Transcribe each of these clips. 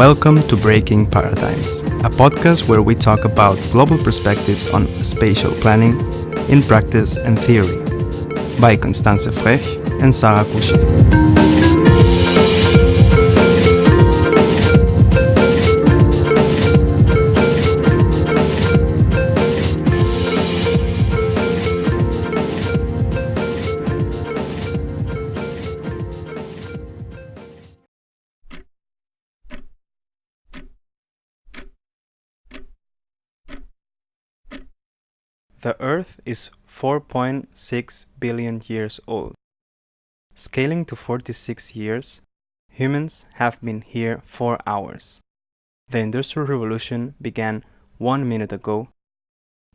Welcome to Breaking Paradigms, a podcast where we talk about global perspectives on spatial planning in practice and theory, by Constanze Frech and Kusché. The Earth is 4.6 billion years old. Scaling to 46 years, humans have been here 4 hours. The Industrial Revolution began 1 minute ago,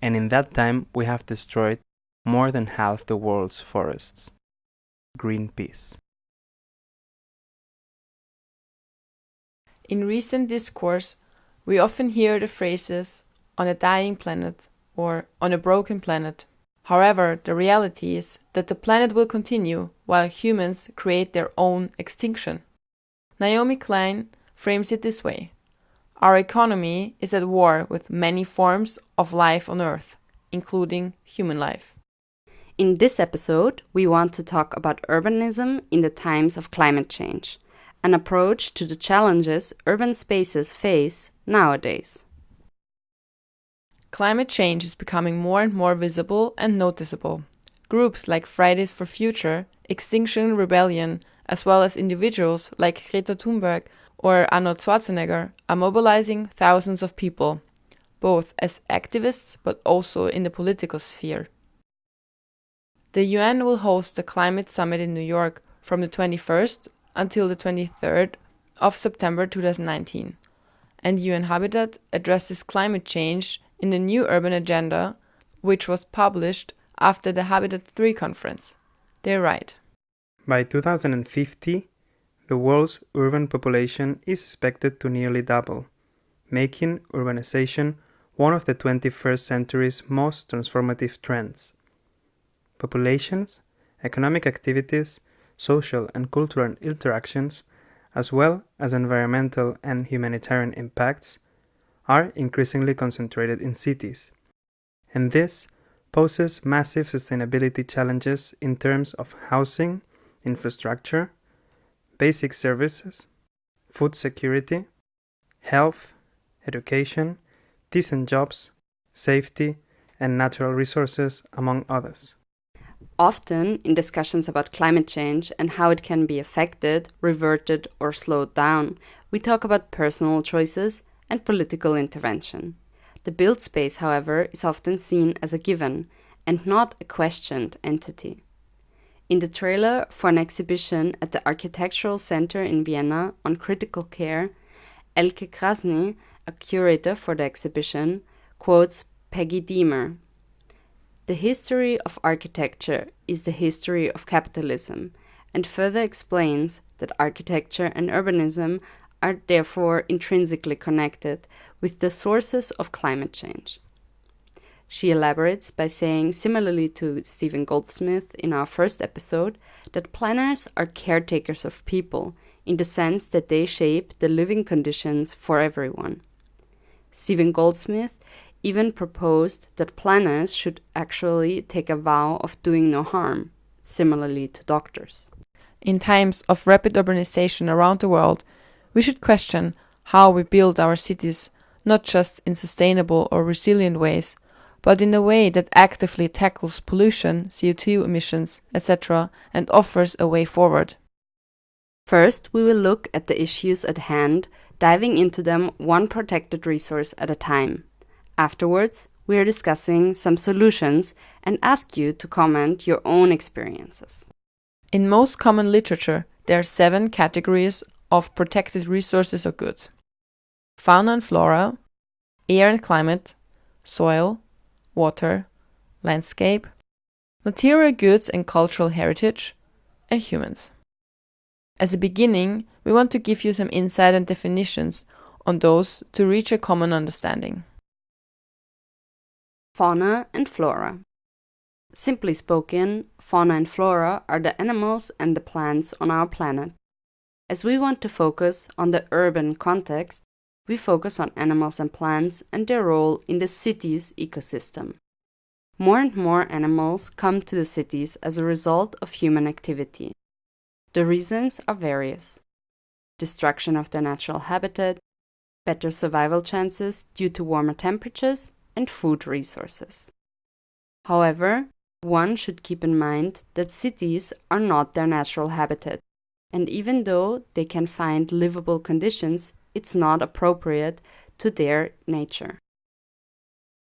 and in that time we have destroyed more than half the world's forests. Greenpeace. In recent discourse, we often hear the phrases "on a dying planet" or "on a broken planet." However, the reality is that the planet will continue while humans create their own extinction. Naomi Klein frames it this way: our economy is at war with many forms of life on Earth, including human life. In this episode, we want to talk about urbanism in the times of climate change, an approach to the challenges urban spaces face nowadays. Climate change is becoming more and more visible and noticeable. Groups like Fridays for Future, Extinction Rebellion, as well as individuals like Greta Thunberg or Arnold Schwarzenegger are mobilizing thousands of people, both as activists but also in the political sphere. The UN will host the Climate Summit in New York from the 21st until the 23rd of September 2019, and UN Habitat addresses climate change in the new urban agenda, which was published after the Habitat 3 conference. They write, By 2050, the world's urban population is expected to nearly double, making urbanization one of the 21st century's most transformative trends. Populations, economic activities, social and cultural interactions, as well as environmental and humanitarian impacts, are increasingly concentrated in cities, and this poses massive sustainability challenges in terms of housing, infrastructure, basic services, food security, health, education, decent jobs, safety, and natural resources, among others. Often, in discussions about climate change and how it can be affected, reverted, or slowed down, we talk about personal choices and political intervention. The built space, however, is often seen as a given and not a questioned entity. In the trailer for an exhibition at the Architectural Center in Vienna on critical care, Elke Krasny, a curator for the exhibition, quotes Peggy Deemer. The history of architecture is the history of capitalism, and further explains that architecture and urbanism are therefore intrinsically connected with the sources of climate change. She elaborates by saying, similarly to Stephen Goldsmith in our first episode, that planners are caretakers of people in the sense that they shape the living conditions for everyone. Stephen Goldsmith even proposed that planners should actually take a vow of doing no harm, similarly to doctors. in times of rapid urbanization around the world, we should question how we build our cities, not just in sustainable or resilient ways, but in a way that actively tackles pollution, CO2 emissions, etc., and offers a way forward. First, we will look at the issues at hand, diving into them one protected resource at a time. Afterwards, we are discussing some solutions and ask you to comment your own experiences. In most common literature, there are 7 categories of protected resources or goods: fauna and flora, air and climate, soil, water, landscape, material goods and cultural heritage, and humans. As a beginning, we want to give you some insight and definitions on those to reach a common understanding. Fauna and flora. Simply spoken, fauna and flora are the animals and the plants on our planet. As we want to focus on the urban context, we focus on animals and plants and their role in the city's ecosystem. More and more animals come to the cities as a result of human activity. The reasons are various: destruction of their natural habitat, better survival chances due to warmer temperatures, and food resources. However, one should keep in mind that cities are not their natural habitat, and even though they can find livable conditions, it's not appropriate to their nature.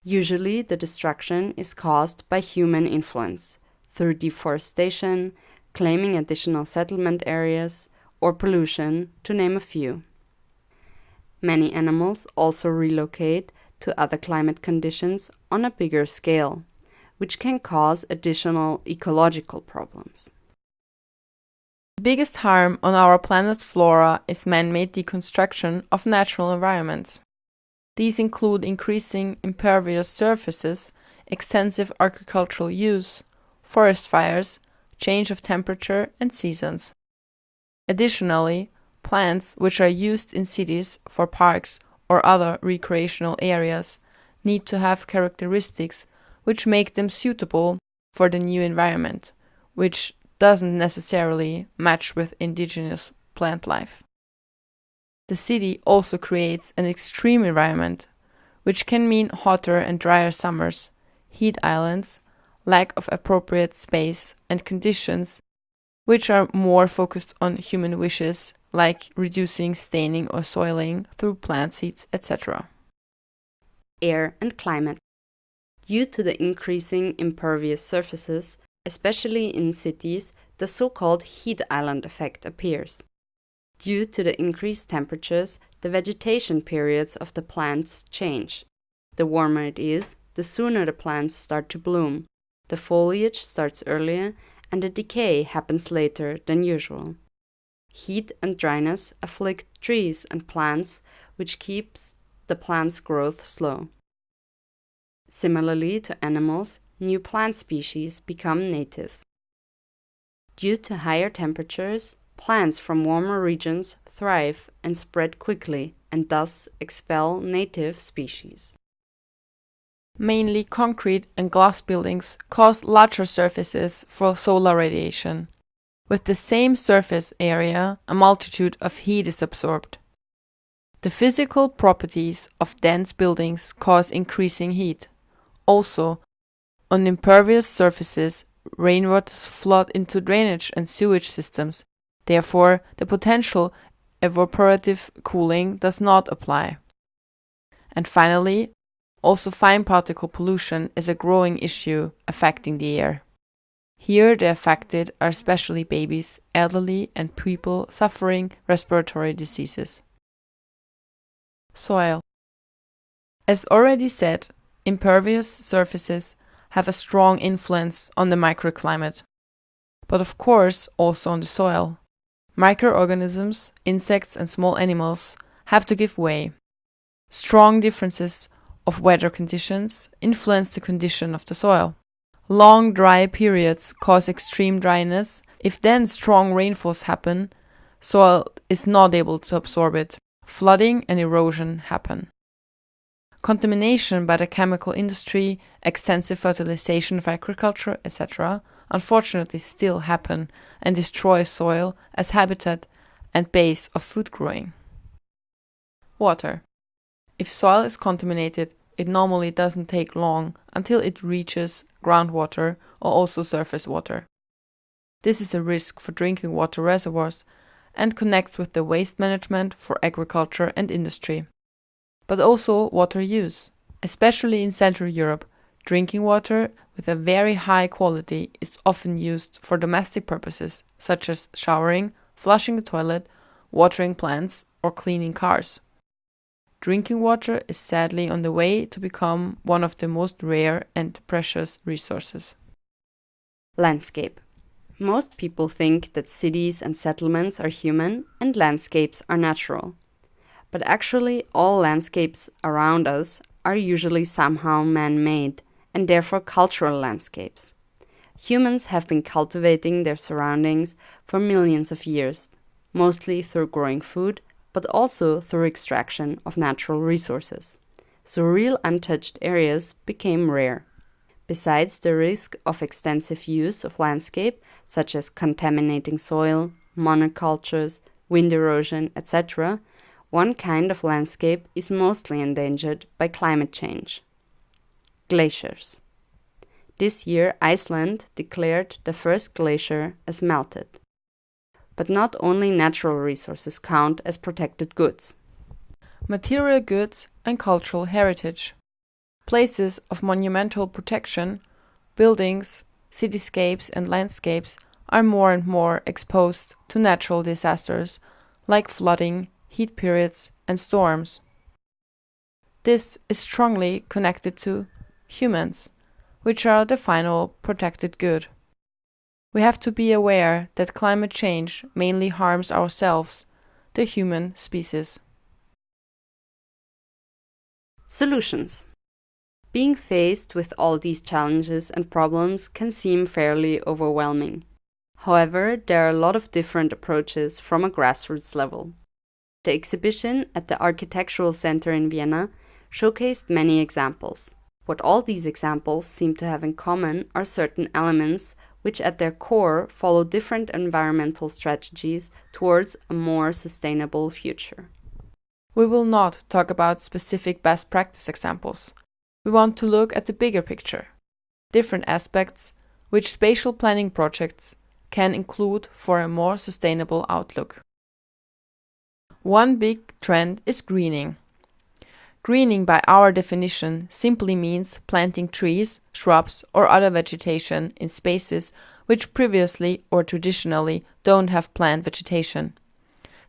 Usually, the destruction is caused by human influence, through deforestation, claiming additional settlement areas, or pollution, to name a few. Many animals also relocate to other climate conditions on a bigger scale, which can cause additional ecological problems. The biggest harm on our planet's flora is man-made deconstruction of natural environments. These include increasing impervious surfaces, extensive agricultural use, forest fires, change of temperature and seasons. Additionally, plants which are used in cities for parks or other recreational areas need to have characteristics which make them suitable for the new environment, which doesn't necessarily match with indigenous plant life. The city also creates an extreme environment, which can mean hotter and drier summers, heat islands, lack of appropriate space, and conditions which are more focused on human wishes, like reducing staining or soiling through plant seeds, etc. Air and climate. Due to the increasing impervious surfaces, especially in cities, the so-called heat island effect appears. Due to the increased temperatures, the vegetation periods of the plants change. The warmer it is, the sooner the plants start to bloom. The foliage starts earlier, and the decay happens later than usual. Heat and dryness afflict trees and plants, which keeps the plant's growth slow. Similarly to animals, new plant species become native. Due to higher temperatures, plants from warmer regions thrive and spread quickly and thus expel native species. Mainly concrete and glass buildings cause larger surfaces for solar radiation. With the same surface area, a multitude of heat is absorbed. The physical properties of dense buildings cause increasing heat. Also, on impervious surfaces, rainwaters flood into drainage and sewage systems. Therefore, the potential evaporative cooling does not apply. And finally, also fine particle pollution is a growing issue affecting the air. Here the affected are especially babies, elderly, and people suffering respiratory diseases. Soil. As already said, impervious surfaces have a strong influence on the microclimate, but of course also on the soil. Microorganisms, insects, and small animals have to give way. Strong differences of weather conditions influence the condition of the soil. Long dry periods cause extreme dryness. If then strong rainfalls happen, soil is not able to absorb it. Flooding and erosion happen. Contamination by the chemical industry, extensive fertilization of agriculture, etc., unfortunately still happen and destroy soil as habitat and base of food growing. Water. If soil is contaminated, it normally doesn't take long until it reaches groundwater or also surface water. This is a risk for drinking water reservoirs and connects with the waste management for agriculture and industry. But also water use. Especially in Central Europe, drinking water with a very high quality is often used for domestic purposes, such as showering, flushing the toilet, watering plants, or cleaning cars. Drinking water is sadly on the way to become one of the most rare and precious resources. Landscape. Most people think that cities and settlements are human and landscapes are natural. But actually, all landscapes around us are usually somehow man-made and therefore cultural landscapes. Humans have been cultivating their surroundings for millions of years. mostly through growing food, but also through extraction of natural resources. So real untouched areas became rare. Besides the risk of extensive use of landscape, such as contaminating soil, monocultures, wind erosion, etc., one kind of landscape is mostly endangered by climate change: glaciers. This year, Iceland declared the first glacier as melted. But not only natural resources count as protected goods. Material goods and cultural heritage. Places of monumental protection, buildings, cityscapes and landscapes are more and more exposed to natural disasters like flooding, heat periods, and storms. This is strongly connected to humans, which are the final protected good. We have to be aware that climate change mainly harms ourselves, the human species. Solutions. Being faced with all these challenges and problems can seem fairly overwhelming. However, there are a lot of different approaches from a grassroots level. The exhibition at the Architectural Center in Vienna showcased many examples. What all these examples seem to have in common are certain elements which at their core follow different environmental strategies towards a more sustainable future. We will not talk about specific best practice examples. We want to look at the bigger picture, different aspects which spatial planning projects can include for a more sustainable outlook. One big trend is greening. Greening, by our definition, simply means planting trees, shrubs, or other vegetation in spaces which previously or traditionally don't have plant vegetation.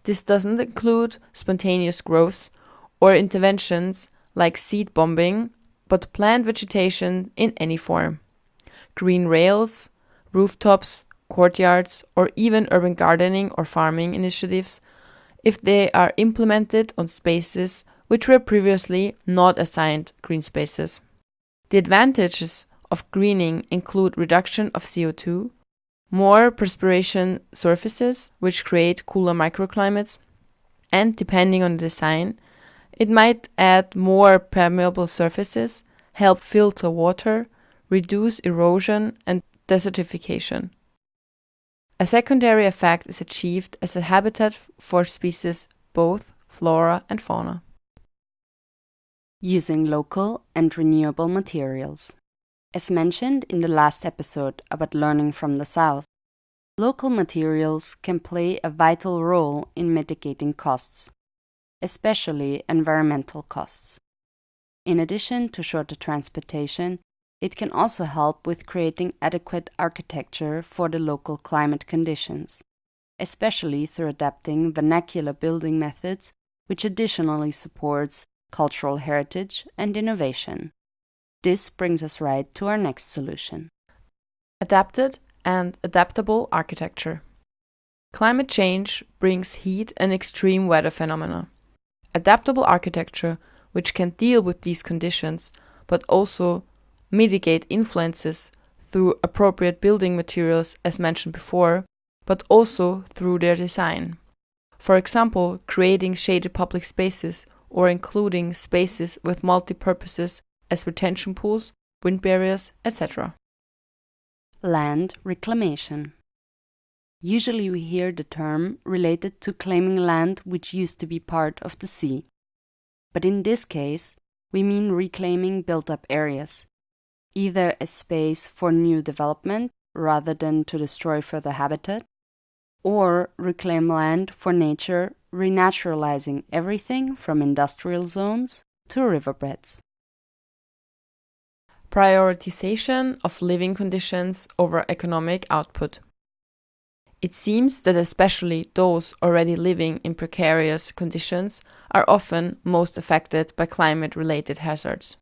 This doesn't include spontaneous growths or interventions like seed bombing, but plant vegetation in any form. Green rails, rooftops, courtyards, or even urban gardening or farming initiatives, if they are implemented on spaces which were previously not assigned green spaces. The advantages of greening include reduction of CO2, more perspiration surfaces which create cooler microclimates, and depending on the design, it might add more permeable surfaces, help filter water, reduce erosion and desertification. A secondary effect is achieved as a habitat for species, both flora and fauna. Using local and renewable materials. As mentioned in the last episode about learning from the South, local materials can play a vital role in mitigating costs, especially environmental costs. In addition to shorter transportation, it can also help with creating adequate architecture for the local climate conditions, especially through adapting vernacular building methods, which additionally supports cultural heritage and innovation. This brings us right to our next solution. Adapted and adaptable architecture. Climate change brings heat and extreme weather phenomena. Adaptable architecture, which can deal with these conditions, but also mitigate influences through appropriate building materials as mentioned before, but also through their design. For example, creating shaded public spaces or including spaces with multi-purposes as retention pools, wind barriers, etc. Land reclamation. Usually we hear the term related to claiming land which used to be part of the sea. But in this case, we mean reclaiming built-up areas, either as space for new development rather than to destroy further habitat, or reclaim land for nature, renaturalizing everything from industrial zones to riverbeds. Prioritization of living conditions over economic output. It seems that especially those already living in precarious conditions are often most affected by climate-related hazards.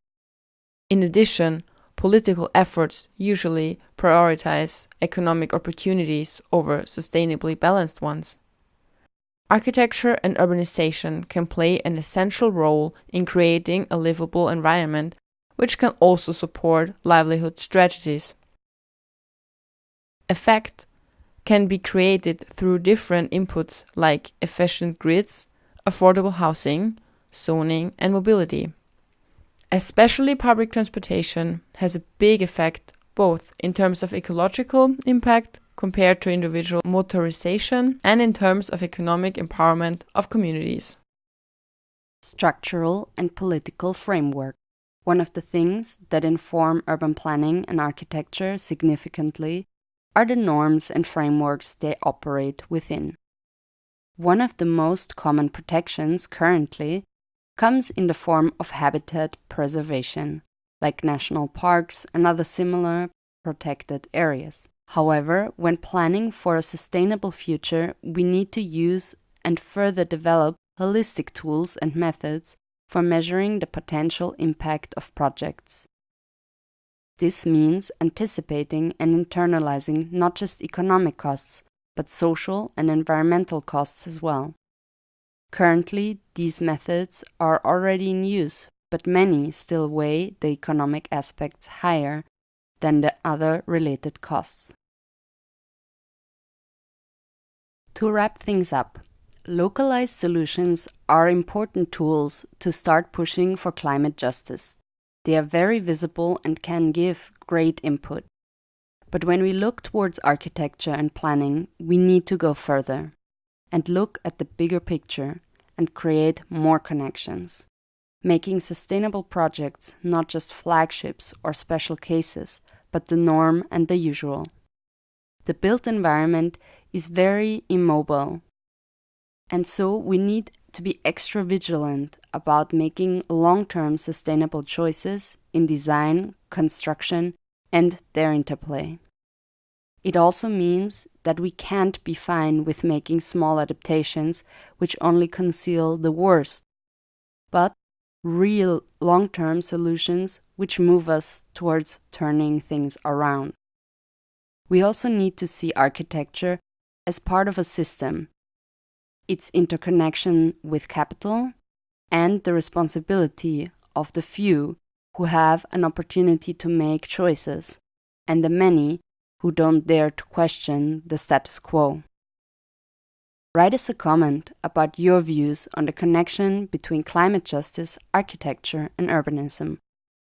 In addition, political efforts usually prioritize economic opportunities over sustainably balanced ones. Architecture and urbanization can play an essential role in creating a livable environment, which can also support livelihood strategies. Effect can be created through different inputs like efficient grids, affordable housing, zoning, and mobility. Especially public transportation has a big effect both in terms of ecological impact compared to individual motorization and in terms of economic empowerment of communities. Structural and political framework. One of the things that inform urban planning and architecture significantly are the norms and frameworks they operate within. One of the most common protections currently comes in the form of habitat preservation, like national parks and other similar protected areas. However, when planning for a sustainable future, we need to use and further develop holistic tools and methods for measuring the potential impact of projects. This means anticipating and internalizing not just economic costs, but social and environmental costs as well. Currently, these methods are already in use, but many still weigh the economic aspects higher than the other related costs. To wrap things up, localized solutions are important tools to start pushing for climate justice. They are very visible and can give great input. But when we look towards architecture and planning, we need to go further and look at the bigger picture and create more connections, making sustainable projects not just flagships or special cases, but the norm and the usual. The built environment is very immobile, and so we need to be extra vigilant about making long-term sustainable choices in design, construction, and their interplay. It also means that we can't be fine with making small adaptations which only conceal the worst, but real long-term solutions which move us towards turning things around. We also need to see architecture as part of a system, its interconnection with capital, and the responsibility of the few who have an opportunity to make choices, and the many who don't dare to question the status quo. Write us a comment about your views on the connection between climate justice, architecture, and urbanism.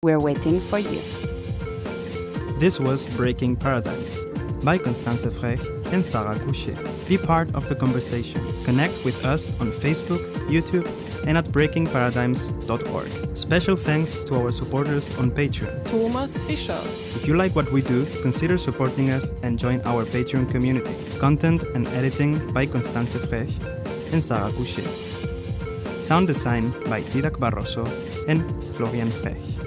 We're waiting for you. This was Breaking Paradigms by Constanze Frech and Sarah Kusché. Be part of the conversation. Connect with us on Facebook, YouTube, and at breakingparadigms.org. Special thanks to our supporters on Patreon. Thomas Fischer. If you like what we do, consider supporting us and join our Patreon community. Content and editing by Constanze Frech and Sarah Kusché. Sound design by Dídac Barroso and Florian Frech.